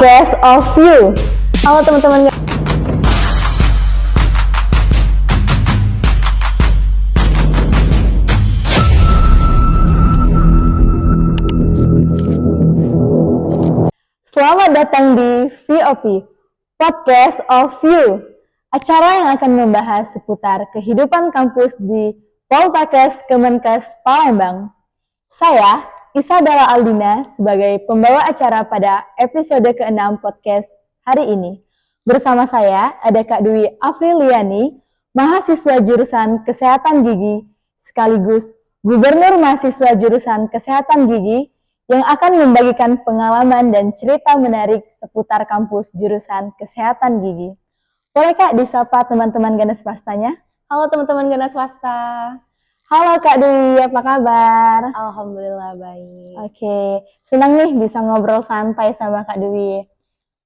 podcast of you. Halo teman-teman. Selamat datang di VOP, podcast of you. Acara yang akan membahas seputar kehidupan kampus di Poltekkes Kemenkes Palembang. Saya, Isabella Aldina, sebagai pembawa acara pada episode ke-6 podcast hari ini. Bersama saya ada Kak Dwi Afriliani, mahasiswa jurusan Kesehatan Gigi, sekaligus Gubernur Mahasiswa Jurusan Kesehatan Gigi, yang akan membagikan pengalaman dan cerita menarik seputar kampus jurusan Kesehatan Gigi. Boleh Kak disapa teman-teman Ganas Swastanya? Halo teman-teman Ganas Swasta. Halo Kak Dwi, apa kabar? Alhamdulillah baik. Oke, senang nih bisa ngobrol santai sama Kak Dwi.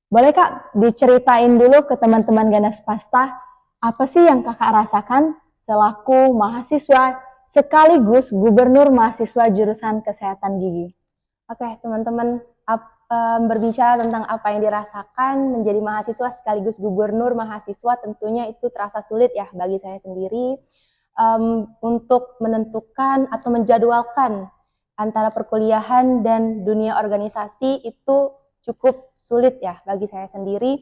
Boleh Kak diceritain dulu ke teman-teman Ganas Swasta, apa sih yang Kakak rasakan selaku mahasiswa sekaligus Gubernur Mahasiswa Jurusan Kesehatan Gigi? Oke teman-teman, berbicara tentang apa yang dirasakan menjadi mahasiswa sekaligus Gubernur Mahasiswa, tentunya itu terasa sulit ya bagi saya sendiri. Untuk menentukan atau menjadwalkan antara perkuliahan dan dunia organisasi itu cukup sulit ya bagi saya sendiri.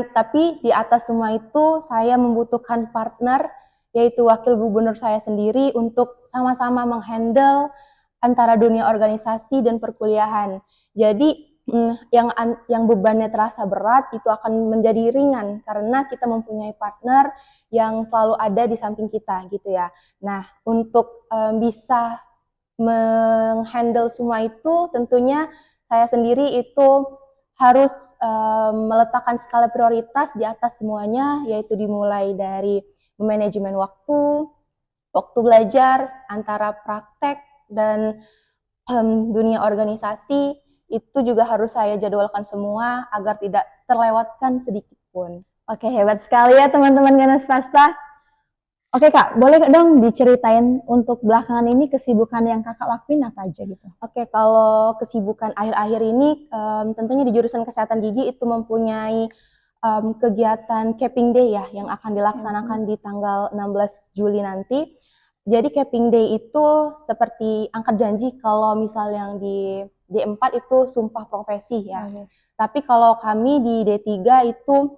Tapi di atas semua itu saya membutuhkan partner, yaitu wakil gubernur saya sendiri untuk sama-sama menghandle antara dunia organisasi dan perkuliahan. Jadi yang bebannya terasa berat itu akan menjadi ringan karena kita mempunyai partner yang selalu ada di samping kita gitu ya. Nah, untuk bisa menghandle semua itu tentunya saya sendiri itu harus meletakkan skala prioritas di atas semuanya, yaitu dimulai dari manajemen waktu belajar, antara praktek dan dunia organisasi. Itu juga harus saya jadwalkan semua agar tidak terlewatkan sedikit pun. Oke, hebat sekali ya teman-teman Ganas Swasta. Oke Kak, boleh dong diceritain untuk belakangan ini kesibukan yang Kakak lakuin apa aja gitu? Oke, kalau kesibukan akhir-akhir ini tentunya di jurusan Kesehatan Gigi itu mempunyai kegiatan Capping Day ya yang akan dilaksanakan di tanggal 16 Juli nanti. Jadi Capping Day itu seperti angkat janji kalau misal yang di D4 itu sumpah profesi ya. Tapi kalau kami di D3 itu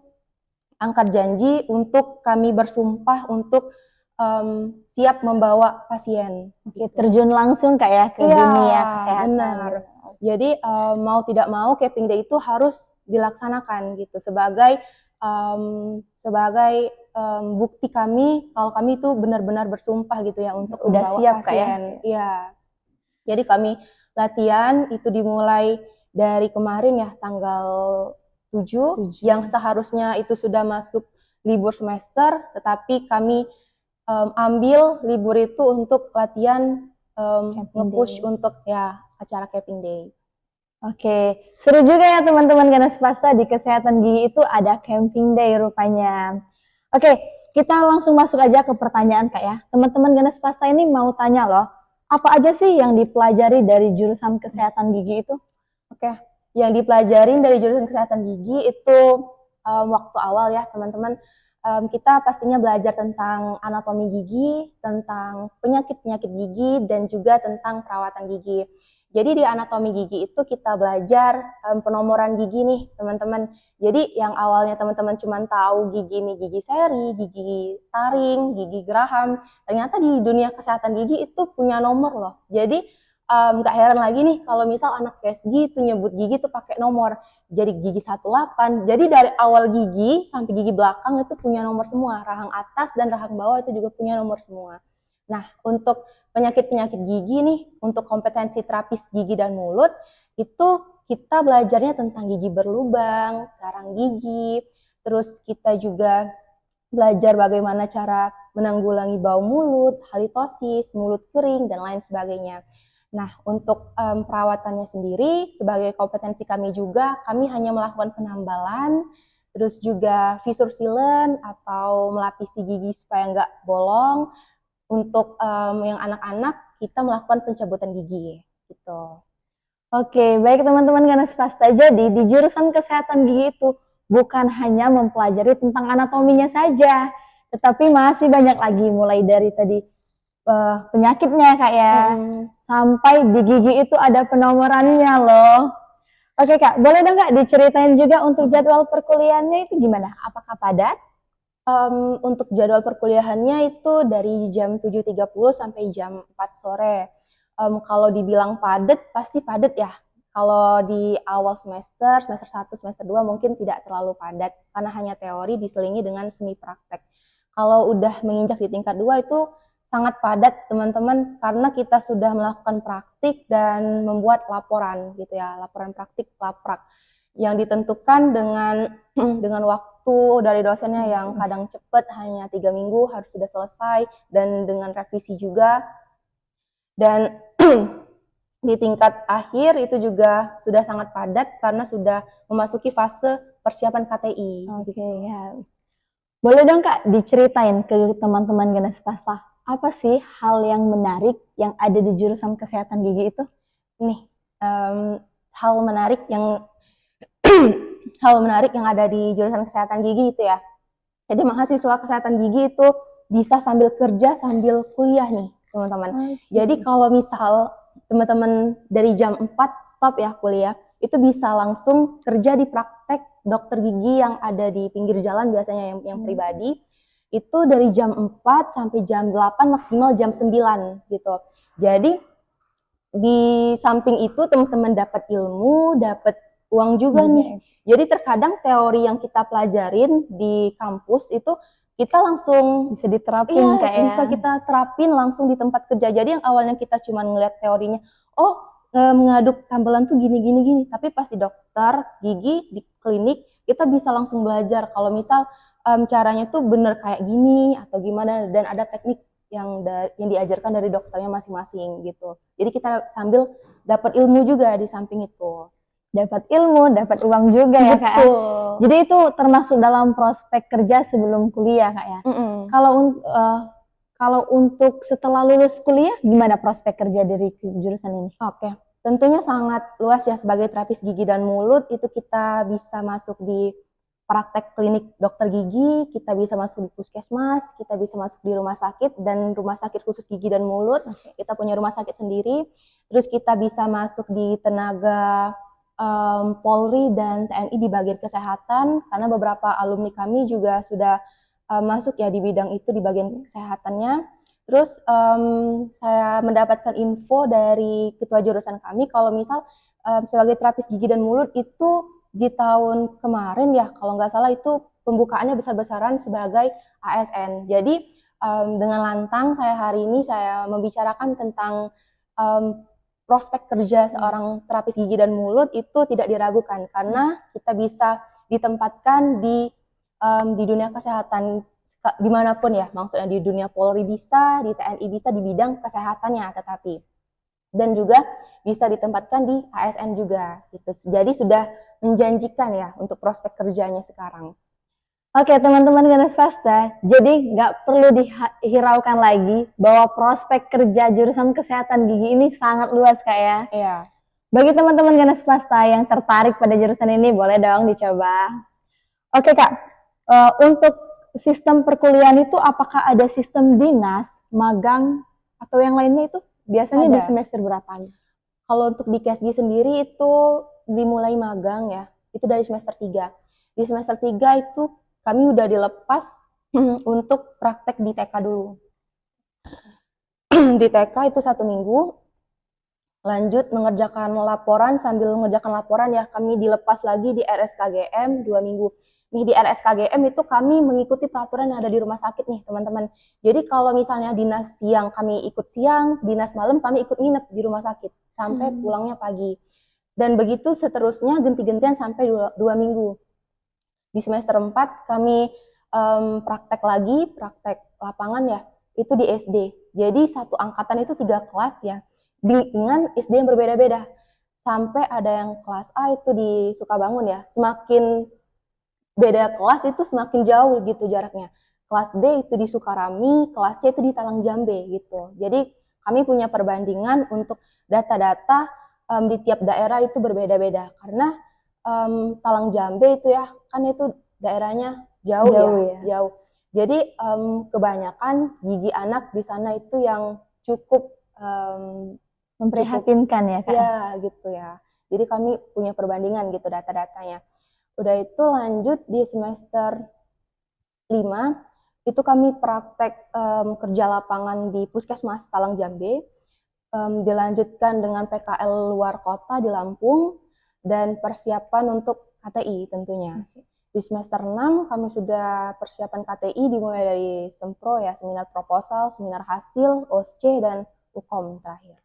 angkat janji untuk kami bersumpah untuk siap membawa pasien. Oke, terjun langsung Kak ya ke dunia kesehatan. Benar. Jadi mau tidak mau Capping Day itu harus dilaksanakan gitu sebagai bukti kami kalau kami itu benar-benar bersumpah gitu ya untuk udah membawa siap pasien. Kak ya? Iya. Jadi kami latihan itu dimulai dari kemarin ya tanggal 7 yang seharusnya itu sudah masuk libur semester, tetapi kami ambil libur itu untuk latihan nge-push untuk ya acara Capping Day. Oke, seru juga ya teman-teman Ganas Swasta, di Kesehatan Gigi itu ada Camping Day rupanya. Oke, kita langsung masuk aja ke pertanyaan Kak ya. Teman-teman Ganas Swasta ini mau tanya loh, apa aja sih yang dipelajari dari jurusan Kesehatan Gigi itu? Oke, yang dipelajarin dari jurusan Kesehatan Gigi itu waktu awal ya teman-teman, kita pastinya belajar tentang anatomi gigi, tentang penyakit-penyakit gigi, dan juga tentang perawatan gigi. Jadi di anatomi gigi itu kita belajar penomoran gigi nih teman-teman. Jadi yang awalnya teman-teman cuma tahu gigi ini gigi seri, gigi taring, gigi geraham, ternyata di dunia kesehatan gigi itu punya nomor loh. Jadi nggak heran lagi nih kalau misal anak KSG itu nyebut gigi tuh pakai nomor. Jadi gigi 18. Jadi dari awal gigi sampai gigi belakang itu punya nomor semua. Rahang atas dan rahang bawah itu juga punya nomor semua. Nah, untuk penyakit-penyakit gigi nih, untuk kompetensi terapis gigi dan mulut, itu kita belajarnya tentang gigi berlubang, karang gigi, terus kita juga belajar bagaimana cara menanggulangi bau mulut, halitosis, mulut kering, dan lain sebagainya. Nah, untuk perawatannya sendiri, sebagai kompetensi kami juga, kami hanya melakukan penambalan, terus juga visur sealant atau melapisi gigi supaya nggak bolong. Untuk yang anak-anak, kita melakukan pencabutan gigi gitu. Oke, baik teman-teman ganas pasta. Jadi di jurusan kesehatan gigi itu bukan hanya mempelajari tentang anatominya saja, tetapi masih banyak lagi mulai dari tadi penyakitnya Kak ya, sampai di gigi itu ada penomorannya loh. Oke Kak, boleh dong Kak diceritain juga untuk jadwal perkuliahannya itu gimana? Apakah padat? Untuk jadwal perkuliahannya itu dari jam 7.30 sampai jam 4 sore. Kalau dibilang padat, pasti padat ya. Kalau di awal semester, semester 1, semester 2 mungkin tidak terlalu padat karena hanya teori diselingi dengan semi praktek. Kalau udah menginjak di tingkat 2 itu sangat padat teman-teman karena kita sudah melakukan praktik dan membuat laporan gitu ya, laporan praktik laprak yang ditentukan dengan dengan waktu dari dosennya yang kadang cepat hanya 3 minggu harus sudah selesai dan dengan revisi juga. Dan di tingkat akhir itu juga sudah sangat padat karena sudah memasuki fase persiapan KTI. Oke gitu. ya. Boleh dong Kak diceritain ke teman-teman ganas pasta, apa sih hal yang menarik yang ada di jurusan kesehatan gigi itu? Nih, hal menarik yang hal menarik yang ada di jurusan kesehatan gigi itu ya. Jadi mahasiswa kesehatan gigi itu bisa sambil kerja sambil kuliah nih, teman-teman. Jadi kalau misal teman-teman dari jam 4 stop ya kuliah, itu bisa langsung kerja di praktek dokter gigi yang ada di pinggir jalan biasanya yang pribadi. Itu dari jam 4 sampai jam 8 maksimal jam 9 gitu. Jadi di samping itu teman-teman dapat ilmu, dapat uang juga nih. Jadi terkadang teori yang kita pelajarin di kampus itu kita langsung Bisa diterapin Kak ya? bisa kita terapin langsung di tempat kerja. Jadi yang awalnya kita cuma ngeliat teorinya, oh mengaduk tambelan tuh gini gini gini, tapi pas di dokter gigi di klinik kita bisa langsung belajar kalau misal caranya tuh bener kayak gini atau gimana dan ada teknik yang diajarkan dari dokternya masing-masing gitu. Jadi kita sambil dapat ilmu juga di samping itu. Dapat ilmu, dapat uang juga ya Kak. Betul. Jadi itu termasuk dalam prospek kerja sebelum kuliah Kak ya. Kalau untuk setelah lulus kuliah gimana prospek kerja dari jurusan ini? Oke, tentunya sangat luas ya sebagai terapis gigi dan mulut itu kita bisa masuk di praktek klinik dokter gigi, kita bisa masuk di puskesmas, kita bisa masuk di rumah sakit dan rumah sakit khusus gigi dan mulut. Kita punya rumah sakit sendiri. Terus kita bisa masuk di tenaga Polri dan TNI di bagian kesehatan karena beberapa alumni kami juga sudah masuk ya di bidang itu di bagian kesehatannya. Terus saya mendapatkan info dari ketua jurusan kami kalau misal sebagai terapis gigi dan mulut itu di tahun kemarin ya kalau nggak salah itu pembukaannya besar-besaran sebagai ASN. Jadi dengan lantang saya hari ini saya membicarakan tentang prospek kerja seorang terapis gigi dan mulut itu tidak diragukan karena kita bisa ditempatkan di dunia kesehatan dimanapun ya, maksudnya di dunia Polri bisa, di TNI bisa, di bidang kesehatannya tetapi dan juga bisa ditempatkan di ASN juga gitu. Jadi sudah menjanjikan ya untuk prospek kerjanya sekarang. Oke teman-teman ganas pasta, jadi nggak perlu dihiraukan lagi bahwa prospek kerja jurusan kesehatan gigi ini sangat luas Kak ya. Iya. Bagi teman-teman ganas pasta yang tertarik pada jurusan ini boleh dong dicoba. Oke Kak, untuk sistem perkuliahan itu apakah ada sistem dinas, magang, atau yang lainnya itu biasanya di semester berapa? Kalau untuk di KSG sendiri itu dimulai magang ya, itu dari semester 3. Di semester 3 itu kami udah dilepas untuk praktek di TK dulu. Di TK itu 1 minggu, lanjut mengerjakan laporan, sambil mengerjakan laporan ya kami dilepas lagi di RSKGM 2 minggu. Nih di RSKGM itu kami mengikuti peraturan yang ada di rumah sakit nih teman-teman. Jadi kalau misalnya dinas siang kami ikut siang, dinas malam kami ikut nginep di rumah sakit sampai pulangnya pagi. Dan begitu seterusnya ganti-gantian sampai 2 minggu. Di semester 4 kami praktek lagi, praktek lapangan ya, itu di SD. Jadi satu angkatan itu 3 kelas ya, dengan SD yang berbeda-beda. Sampai ada yang kelas A itu di Sukabangun ya, semakin beda kelas itu semakin jauh gitu jaraknya. Kelas B itu di Sukarami, kelas C itu di Talang Jambe gitu. Jadi kami punya perbandingan untuk data-data di tiap daerah itu berbeda-beda karena Talang Jambe itu ya kan itu daerahnya jauh Jauh ya, ya. jauh. Jadi kebanyakan gigi anak di sana itu yang cukup Memprihatinkan ya Kak. ya gitu ya. Jadi kami punya perbandingan gitu data-datanya. Udah itu lanjut di semester 5 itu kami praktek kerja lapangan di Puskesmas Talang Jambe, dilanjutkan dengan PKL luar kota di Lampung dan persiapan untuk KTI tentunya. Di semester 6 kami sudah persiapan KTI dimulai dari Sempro ya, seminar proposal, seminar hasil, OSCE dan UKOM terakhir.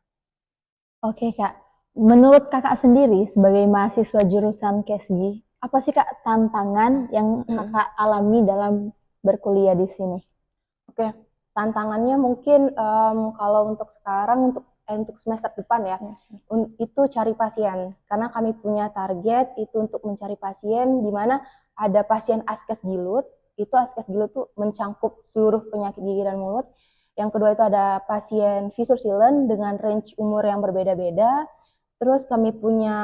Oke Kak, menurut Kakak sendiri sebagai mahasiswa jurusan KESGI, apa sih Kak tantangan yang Kakak alami dalam berkuliah di sini? Oke, tantangannya mungkin kalau untuk sekarang untuk semester depan ya, itu cari pasien. Karena kami punya target itu untuk mencari pasien di mana ada pasien askes gilut, itu askes gilut tuh mencangkup seluruh penyakit gigi dan mulut. Yang kedua itu ada pasien fissure sealant dengan range umur yang berbeda-beda. Terus kami punya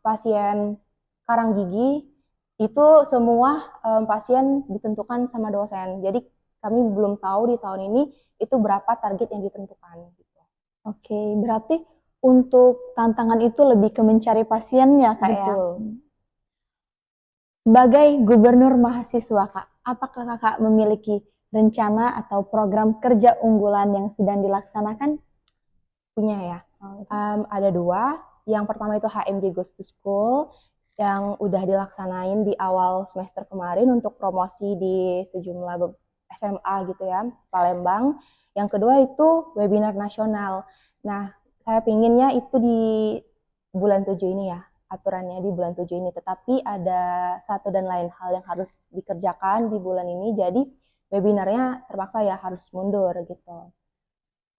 pasien karang gigi, itu semua pasien ditentukan sama dosen. Jadi kami belum tahu di tahun ini itu berapa target yang ditentukan. Gitu. Oke, berarti untuk tantangan itu lebih ke mencari pasiennya Kak ya? Betul. Sebagai gubernur mahasiswa Kak, apakah Kakak memiliki rencana atau program kerja unggulan yang sedang dilaksanakan? Punya ya. Ada 2. Yang pertama itu HMJ Goes to School yang udah dilaksanain di awal semester kemarin untuk promosi di sejumlah SMA gitu ya, Palembang. Yang kedua itu webinar nasional. Nah, saya pinginnya itu di bulan 7 ini ya, aturannya di bulan 7 ini. Tetapi ada satu dan lain hal yang harus dikerjakan di bulan ini, jadi webinarnya terpaksa ya harus mundur gitu.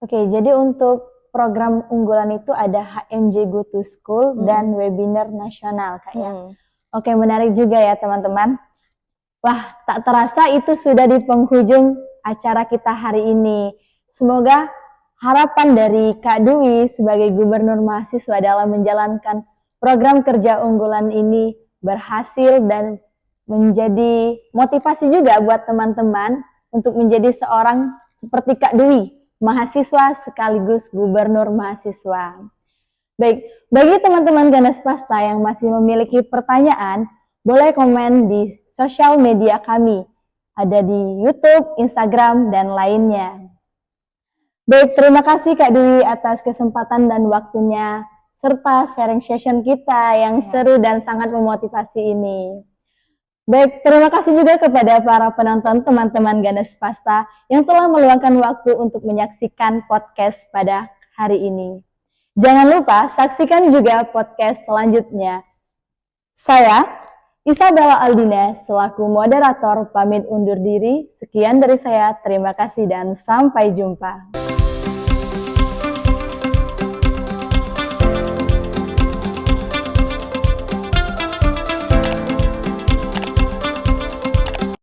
Oke, jadi untuk program unggulan itu ada HMJ Go to School dan webinar nasional Kak ya. Oke, menarik juga ya teman-teman. Wah, tak terasa itu sudah di penghujung acara kita hari ini. Semoga harapan dari Kak Dwi sebagai gubernur mahasiswa dalam menjalankan program kerja unggulan ini berhasil dan menjadi motivasi juga buat teman-teman untuk menjadi seorang seperti Kak Dwi, mahasiswa sekaligus gubernur mahasiswa. Baik, bagi teman-teman Ganas Pasta yang masih memiliki pertanyaan, boleh komen di sosial media kami. Ada di YouTube, Instagram, dan lainnya. Baik, terima kasih Kak Dwi atas kesempatan dan waktunya, serta sharing session kita yang seru dan sangat memotivasi ini. Baik, terima kasih juga kepada para penonton teman-teman Ganas Pasta yang telah meluangkan waktu untuk menyaksikan podcast pada hari ini. Jangan lupa saksikan juga podcast selanjutnya. Saya, Isabella Aldina, selaku moderator pamit undur diri. Sekian dari saya, terima kasih dan sampai jumpa.